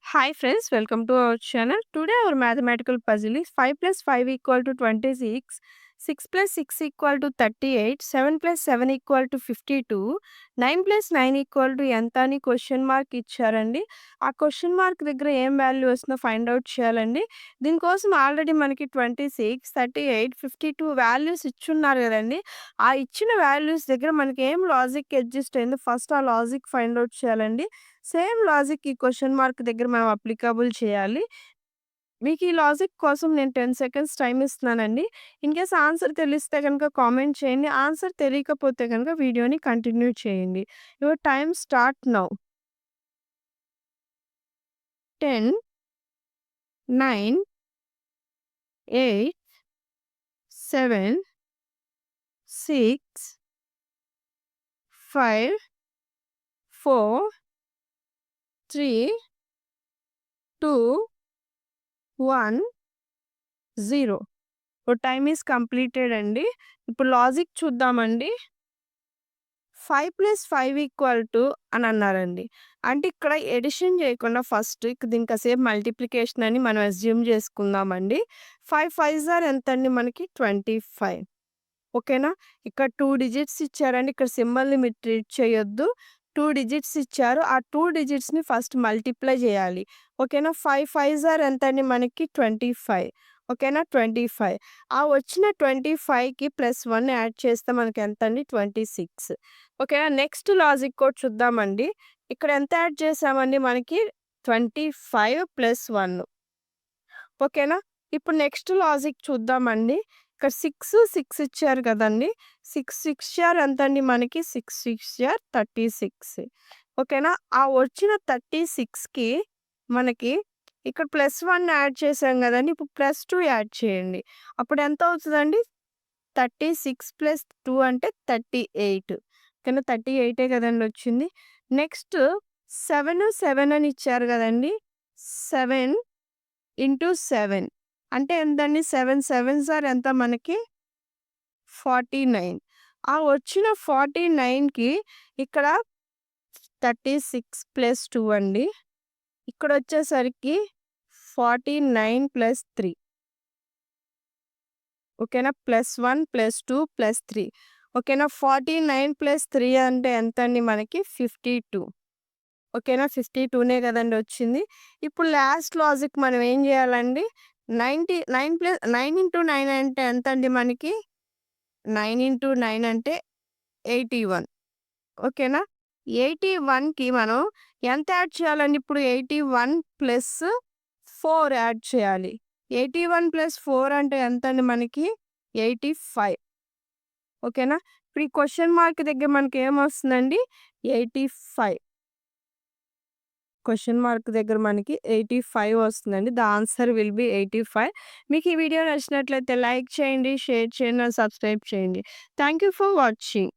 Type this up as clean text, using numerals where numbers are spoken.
Hi friends, welcome to our channel. Today our mathematical puzzle is 5 plus 5 equal to 26, 6 plus 6 equal to 38, 7 plus 7 equal to 52, 9 plus 9 equal to ఎంత అని question mark ఇచ్చారండి. ఆ question mark దగ్గర ఏం value వస్తుందో find out చేయాలండి. దీనికోసం already మనకి 26, 38, 52 వాల్యూస్ ఇచ్చున్నారు కదండి. ఆ ఇచ్చిన వాల్యూస్ దగ్గర మనకి ఏం లాజిక్ అడ్జస్ట్ అయిందో ఫస్ట్ ఆ లాజిక్ ఫైండ్ అవుట్ చేయాలండి. సేమ్ లాజిక్ ఈ క్వెషన్ మార్క్ దగ్గర మనం అప్లికబుల్ చేయాలి. మీకు ఈ లాజిక్ కోసం నేను 10 సెకండ్స్ టైమ్ ఇస్తున్నానండి. ఇన్‌కేస్ ఆన్సర్ తెలిస్తే గనుక కామెంట్ చేయండి. ఆన్సర్ తెలియకపోతే గనుక వీడియోని కంటిన్యూ చేయండి. Your time start now. 10, 9, 8, 7, 6, 5, 4, 3, 2, 1, 0. Your time is completed అండి. ఇప్పుడు లాజిక్ చూద్దామండి. 5 ప్లస్ 5 ఈక్వల్ టు అని అన్నారండి. అంటే ఇక్కడ ఎడిషన్ చేయకుండా ఫస్ట్ దీని కాసేపు మల్టిప్లికేషన్ అని మనం అస్యూమ్ చేసుకుందామండి. 5 ఫైవ్స్ ఆర్ ఎంతండి మనకి 25. ఓకేనా? ఇక్కడ 2 డిజిట్స్ ఇచ్చారండి. ఇక్కడ సింబల్‌ని మీరు ట్రీట్ చేయొద్దు. 2 డిజిట్స్ ఇచ్చారు. ఆ 2 డిజిట్స్‌ని ఫస్ట్ మల్టిప్లై చేయాలి. ఓకేనా? 5 ఫైవ్స్ ఆర్ ఎంతండి మనకి 25. ఓకేనా? 25. ఆ వచ్చిన 25కి +1 యాడ్ చేస్తే మనకి ఎంతండి 26. ఓకేనా? నెక్స్ట్ లాజిక్ కూడా చూద్దామండి. ఇక్కడ ఎంత యాడ్ చేసామండి మనకి 25 + 1. ఓకేనా? ఇప్పుడు నెక్స్ట్ లాజిక్ చూద్దామండి. ఇక్కడ 6 ఇచ్చారు కదండీ! 6 జార్ ఎంతండి మనకి 6 జార్ 36. ఓకేనా? ఆ వచ్చిన 36కి మనకి ఇక్కడ +1 యాడ్ చేసాం గదండీ! ఇప్పుడు +2 యాడ్ చేయండి. అప్పుడు ఎంత అవుతదండి? 36 + 2 అంటే 38. ఓకేనా? 38 కదండీ వచ్చింది. నెక్స్ట్ 7 అని ఇచ్చారు గదండీ! 7 ఇంటూ 7 అంటే ఎంతండి? 7 సెవెన్స్ ఆర్ ఎంత మనకి 49. ఆ వచ్చిన 49కి ఇక్కడ 36 + 2 అండి. ఇక్కడొచ్చేసరికి 49 + 3. ఓకేనా? +1 +2 +3. ఓకేనా? 49 + 3 అంటే ఎంతండి మనకి 52. ఓకేనా? 52నే కదండీ వచ్చింది. ఇప్పుడు లాస్ట్ లాజిక్ మనం ఏం చేయాలండి? 9 ఇంటూ 9 అంటే ఎంతండి మనకి? 9 ఇంటూ 9 అంటే 81. ఓకేనా? 81కి మనం ఎంత యాడ్ చేయాలండి ఇప్పుడు? 81 + 4 యాడ్ చేయాలి. 81 + 4 అంటే ఎంతండి మనకి? 85. ఓకేనా? ఇప్పుడు ఈ క్వెషన్ మార్క్ దగ్గర మనకేమొస్తుందండి? 85. క్వెషన్ మార్క్ దగ్గర మనకి 85 వస్తుందండి. The answer will be 85. మీకు ఈ వీడియో నచ్చినట్లయితే లైక్ చేయండి, షేర్ చేయండి, అండ్ సబ్స్క్రైబ్ చేయండి. Thank you for watching.